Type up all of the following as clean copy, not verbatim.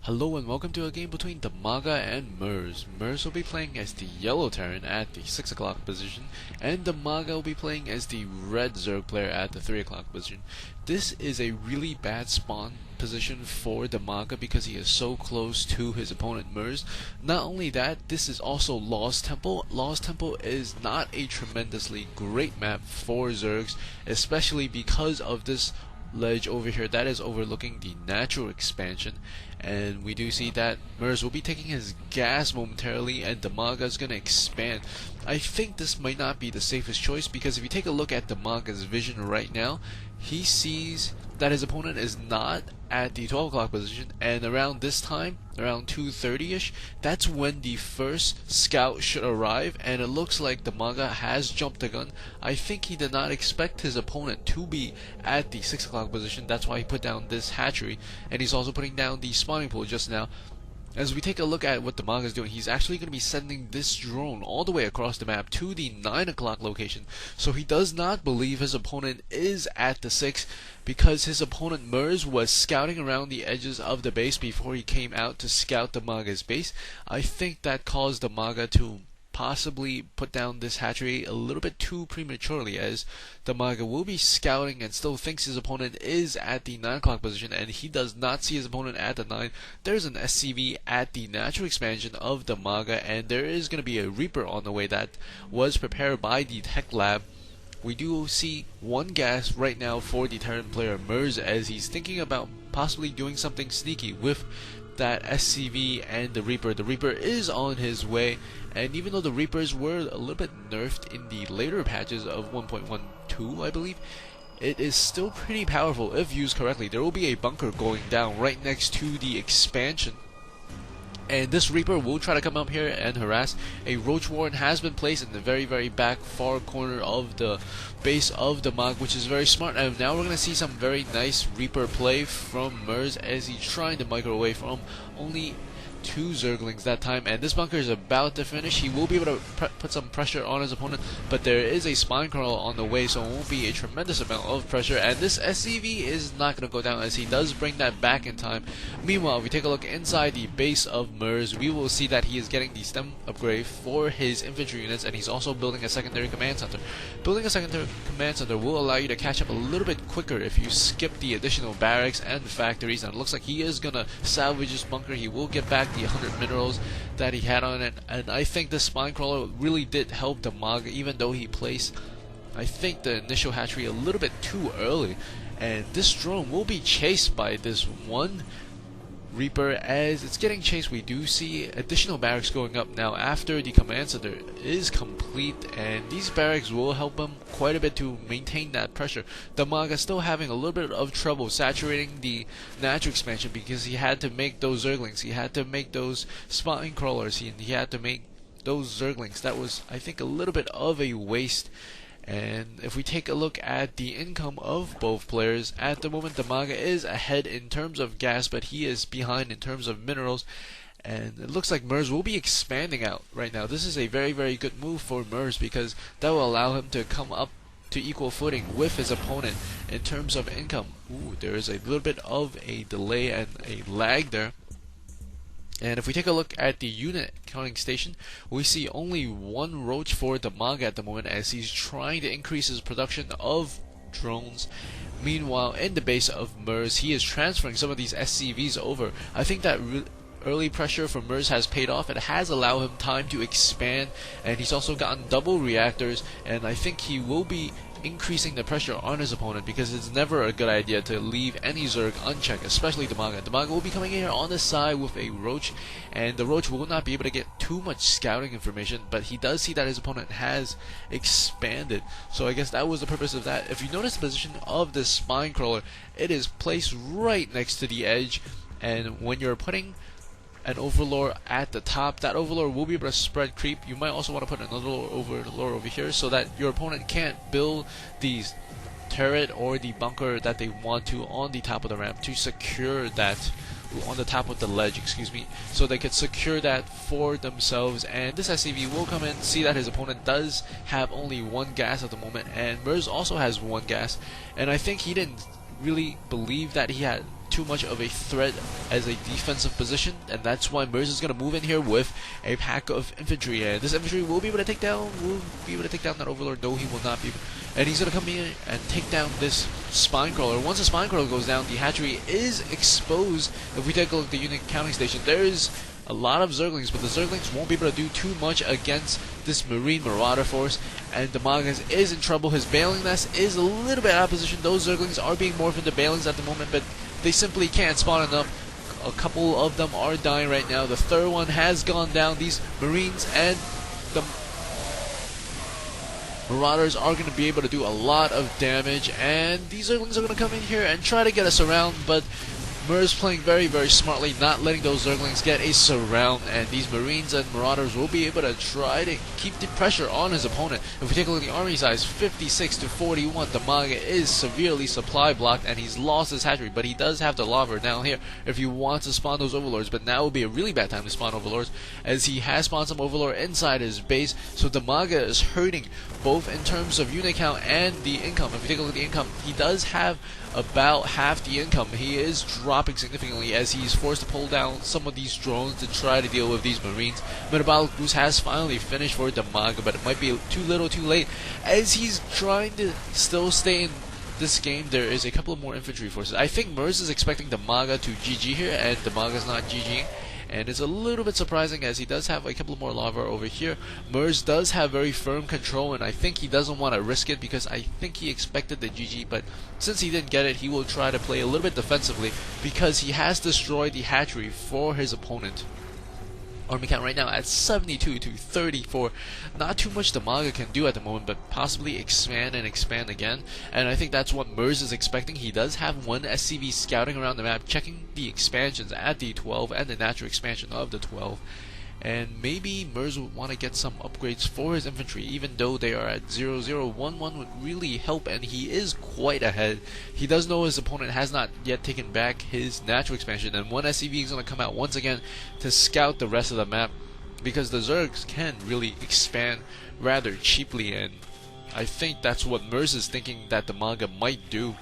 Hello and welcome to a game between DIMAGA and merz. Merz will be playing as the yellow Terran at the 6 o'clock position, and DIMAGA will be playing as the red Zerg player at the 3 o'clock position. This is a really bad spawn position for DIMAGA because he is so close to his opponent merz. Not only that, this is also Lost Temple. Lost Temple is not a tremendously great map for Zergs, especially because of this ledge over here that is overlooking the natural expansion, and we do see that merz will be taking his gas momentarily and DIMAGA is going to expand. I think this might not be the safest choice because if you take a look at DIMAGA's vision right now, he sees that his opponent is not at the 12 o'clock position, and around this time, around 2:30ish, that's when the first scout should arrive, and it looks like DIMAGA has jumped the gun. I think he did not expect his opponent to be at the 6 o'clock position. That's why he put down this hatchery, and he's also putting down the spawning pool just now. As we take a look at what DIMAGA is doing, he's actually going to be sending this drone all the way across the map to the 9 o'clock location. So he does not believe his opponent is at the 6 because his opponent merz was scouting around the edges of the base before he came out to scout DIMAGA's base. I think that caused DIMAGA to possibly put down this hatchery a little bit too prematurely, as DIMAGA will be scouting and still thinks his opponent is at the 9 o'clock position, and he does not see his opponent at the 9. There's an SCV at the natural expansion of DIMAGA, and there is going to be a Reaper on the way that was prepared by the tech lab. We do see one gas right now for the Terran player merz, as he's thinking about possibly doing something sneaky with that SCV and the Reaper. The Reaper is on his way, and even though the Reapers were a little bit nerfed in the later patches of 1.12, I believe, it is still pretty powerful if used correctly. There will be a bunker going down right next to the expansion, and this Reaper will try to come up here and harass. A Roach Warren has been placed in the very back far corner of the base of DIMAGA, which is very smart. And now we're going to see some very nice Reaper play from merz as he's trying to micro away from only 2 Zerglings that time, and this bunker is about to finish. He will be able to put some pressure on his opponent, but there is a spine crawler on the way, so it won't be a tremendous amount of pressure, and this SCV is not going to go down as he does bring that back in time. Meanwhile, if we take a look inside the base of merz, we will see that he is getting the stem upgrade for his infantry units, and he's also building a secondary command center. Building a secondary command center will allow you to catch up a little bit quicker if you skip the additional barracks and factories, and it looks like he is going to salvage this bunker. He will get back the 100 minerals that he had on it, and I think the spine crawler really did help DIMAGA, even though he placed, I think, the initial hatchery a little bit too early. And this drone will be chased by this one Reaper. As it's getting chased, we do see additional barracks going up now after the command center is complete, and these barracks will help him quite a bit to maintain that pressure. DIMAGA still having a little bit of trouble saturating the natural expansion because he had to make those Zerglings, he had to make those spine crawlers, he had to make those Zerglings. That was, I think, a little bit of a waste. And if we take a look at the income of both players, at the moment DIMAGA is ahead in terms of gas, but he is behind in terms of minerals. And it looks like merz will be expanding out right now. This is a very good move for merz because that will allow him to come up to equal footing with his opponent in terms of income. Ooh, there is a little bit of a delay and a lag there. And if we take a look at the unit counting station, we see only one roach for DIMAGA at the moment as he's trying to increase his production of drones. Meanwhile, in the base of merz, he is transferring some of these SCVs over. I think that early pressure from merz has paid off. It has allowed him time to expand, and he's also gotten double reactors, and I think he will be increasing the pressure on his opponent because it's never a good idea to leave any Zerg unchecked, especially DIMAGA. DIMAGA will be coming in here on the side with a Roach, and the Roach will not be able to get too much scouting information, but he does see that his opponent has expanded, so I guess that was the purpose of that. If you notice the position of this spine crawler, it is placed right next to the edge, and when you're putting an overlord at the top, that overlord will be able to spread creep. You might also want to put another overlord over here so that your opponent can't build these turret or the bunker that they want to on the top of the ramp to secure that, on the top of the ledge, excuse me, so they could secure that for themselves. And this SCV will come in, see that his opponent does have only one gas at the moment, and merz also has one gas, and I think he didn't really believe that he had too much of a threat as a defensive position, and that's why merz is going to move in here with a pack of infantry, and this infantry will be able to take down that overlord. No, he will not be, and he's going to come in and take down this spine crawler. Once the spine crawler goes down, the hatchery is exposed. If we take a look at the unit counting station, there's a lot of Zerglings, but the Zerglings won't be able to do too much against this Marine Marauder force, and DIMAGA is in trouble. His Baling Nest is a little bit out of position. Those Zerglings are being morphed into Balings at the moment, but they simply can't spawn enough. A couple of them are dying right now. The third one has gone down. These Marines and the Marauders are going to be able to do a lot of damage, and these Zerglings are going to come in here and try to get us around, but merz playing very, very smartly, not letting those Zerglings get a surround, and these Marines and Marauders will be able to try to keep the pressure on his opponent. If we take a look at the army size, 56 to 41, DIMAGA is severely supply blocked, and he's lost his hatchery, but he does have the lava down here if he wants to spawn those overlords, but now would be a really bad time to spawn overlords, as he has spawned some overlord inside his base, so DIMAGA is hurting both in terms of unit count and the income. If we take a look at the income, he does have about half the income. He is dropping significantly as he's forced to pull down some of these drones to try to deal with these Marines. Metabolic boost has finally finished for DIMAGA, but it might be too little too late as he's trying to still stay in this game. There is a couple of more infantry forces. I think merz is expecting DIMAGA to GG here, and DIMAGA's not GGing. And it's a little bit surprising as he does have a couple more lava over here. Merz does have very firm control, and I think he doesn't want to risk it because I think he expected the GG, but since he didn't get it, he will try to play a little bit defensively because he has destroyed the hatchery for his opponent. Army count right now at 72 to 34. Not too much DIMAGA can do at the moment, but possibly expand and expand again. And I think that's what merz is expecting. He does have one SCV scouting around the map, checking the expansions at the 12 and the natural expansion of the 12. And maybe merz would want to get some upgrades for his infantry, even though they are at 0011 would really help, and he is quite ahead. He does know his opponent has not yet taken back his natural expansion, and one SCV is going to come out once again to scout the rest of the map, because the Zergs can really expand rather cheaply, and I think that's what merz is thinking that DIMAGA might do.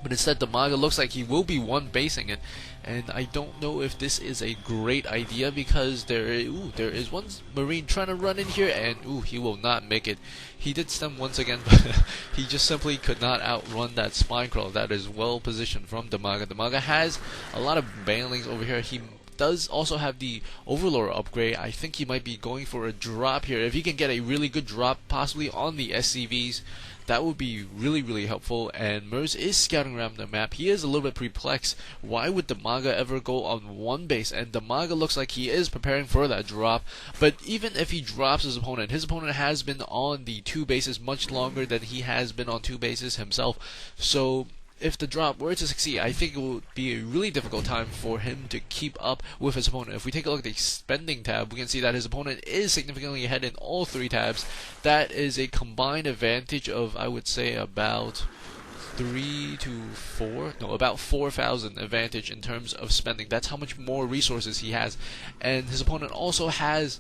But instead, DIMAGA looks like he will be one basing it, and I don't know if this is a great idea because there is one Marine trying to run in here, and he will not make it. He did stem once again, but he just simply could not outrun that spine crawl that is well positioned from DIMAGA. DIMAGA has a lot of banelings over here. He does also have the Overlord upgrade. I think he might be going for a drop here. If he can get a really good drop, possibly on the SCVs, that would be really, really helpful. And merz is scouting around the map. He is a little bit perplexed. Why would DIMAGA ever go on one base? And DIMAGA looks like he is preparing for that drop. But even if he drops his opponent has been on the two bases much longer than he has been on two bases himself. So if the drop were to succeed, I think it would be a really difficult time for him to keep up with his opponent. If we take a look at the spending tab, we can see that his opponent is significantly ahead in all three tabs. That is a combined advantage of, I would say, about 4,000 advantage in terms of spending. That's how much more resources he has. And his opponent also has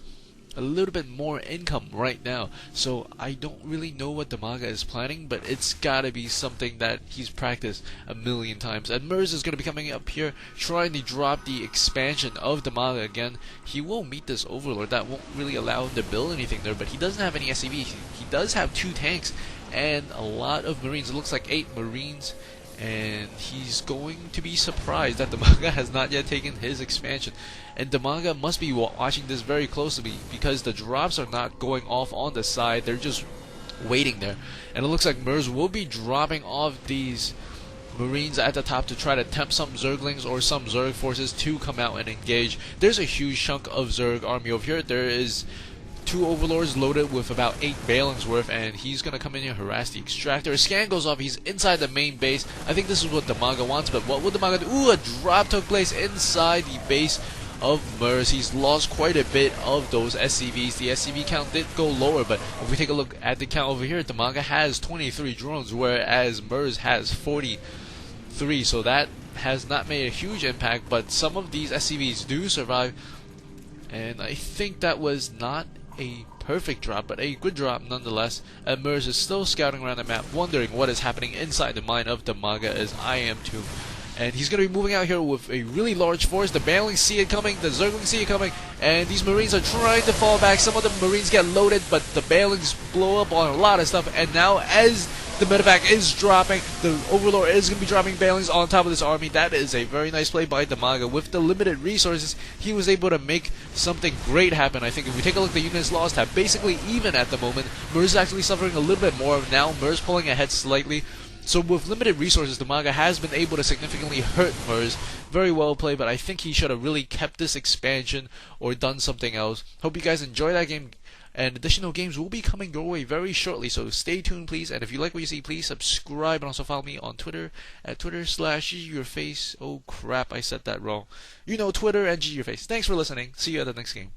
a little bit more income right now, so I don't really know what DIMAGA is planning, but it's gotta be something that he's practiced a million times. And merz is gonna be coming up here trying to drop the expansion of DIMAGA again. He will meet this Overlord. That won't really allow him to build anything there, but he doesn't have any SCV. He does have 2 tanks and a lot of Marines. It looks like 8 Marines, and he's going to be surprised that DIMAGA has not yet taken his expansion. And DIMAGA must be watching this very closely because the drops are not going off on the side, they're just waiting there. And it looks like merz will be dropping off these Marines at the top to try to tempt some Zerglings or some Zerg forces to come out and engage. There's a huge chunk of Zerg army over here. There is 2 Overlords loaded with about 8 Balings worth, and he's gonna come in here and harass the extractor. His scan goes off, he's inside the main base. I think this is what DIMAGA wants, but what would DIMAGA do? A drop took place inside the base of merz. He's lost quite a bit of those SCVs. The SCV count did go lower, but if we take a look at the count over here, DIMAGA has 23 drones, whereas merz has 43, so that has not made a huge impact, but some of these SCVs do survive, and I think that was not a perfect drop, but a good drop nonetheless. And merz is still scouting around the map, wondering what is happening inside the mind of DIMAGA, as I am too. and he's going to be moving out here with a really large force. The Banlings see it coming, the Zerglings see it coming, and these Marines are trying to fall back. Some of the Marines get loaded, but the Banlings blow up on a lot of stuff, and now as the medevac is dropping, the Overlord is going to be dropping Banlings on top of this army. That is a very nice play by DIMAGA. With the limited resources, he was able to make something great happen. I think if we take a look, the units lost have basically even at the moment. Merz is actually suffering a little bit more now. Merz pulling ahead slightly. So with limited resources, DIMAGA has been able to significantly hurt Merz. Very well played, but I think he should have really kept this expansion or done something else. Hope you guys enjoy that game. And additional games will be coming your way very shortly, so stay tuned, please. And if you like what you see, please subscribe and also follow me on Twitter at Twitter/GGYourface. Oh crap, I said that wrong. You know, Twitter and GGYourface. Thanks for listening. See you at the next game.